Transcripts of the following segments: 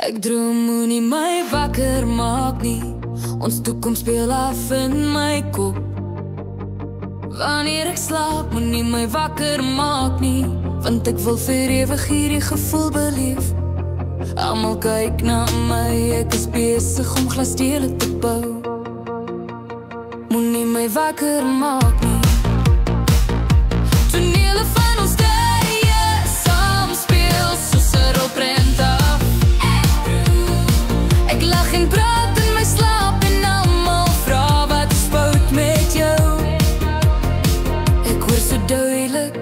Ek droom, moenie my wakker maak nie. Ons toekoms speel af in my kop. Wanneer ek slaap, moenie my wakker maak nie, want ek wil vir ewig hierdie gevoel beleef. Almal kyk na my, ek is besig om glasdele te bou. Moenie my wakker maak nie. Tonele van ons tye saam speel soos 'n rolprent af. Ek lag en praat in my slaap en almal vra wat is fout met jou. Ek hoor so duidelik,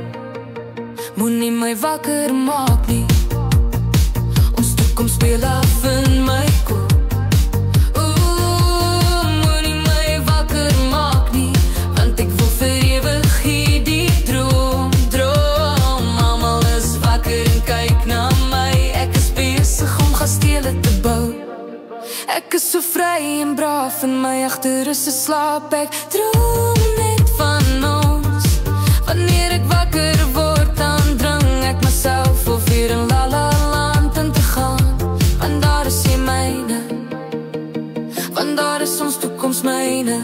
moenie my wakker maak nie. Ons toekoms speel af in my kop. Ek is so vry en braaf in my agterrusse slaap. Ek droom net van ons. Wanneer ek wakker word, dan drang ek myself of weer in La La Land in te gaan. Want daar is jy myne, want daar is ons toekoms myne.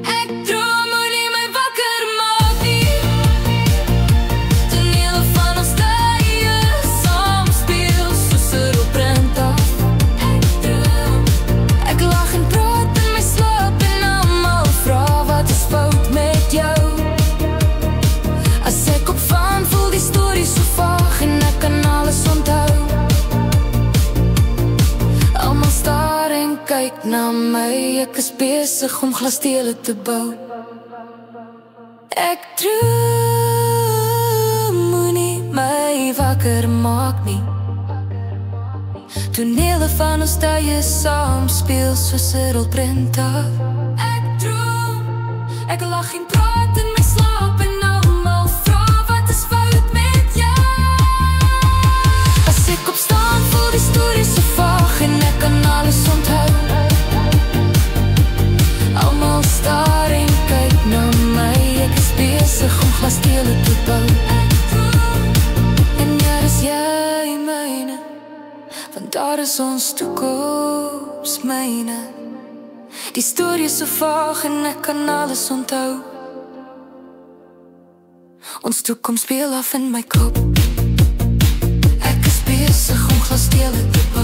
Ek droom, moenie my wakker maak nie. Tonele van ons tye saam speel soos 'n rolprent af. Kyk na my, ek is besig om glasdele te bou. Ek droom, moenie my wakker maak nie. Tonele van ons tye saam speel soos 'n rolprent af. Ek droom, ek lag en praat in my slaap en almal vra wat is fout met jou. As ek opstaan, voel die storie so vaag en ek kan alles onthou. Almal staar en kyk na my, ek is besig om glasdele te bou. En ja, dis jy myne, want daar is ons toekoms myne. Die storie is so vaag en ek kan alles onthou. Ons toekoms speel af in my kop. Ek is besig om glasdele te bou.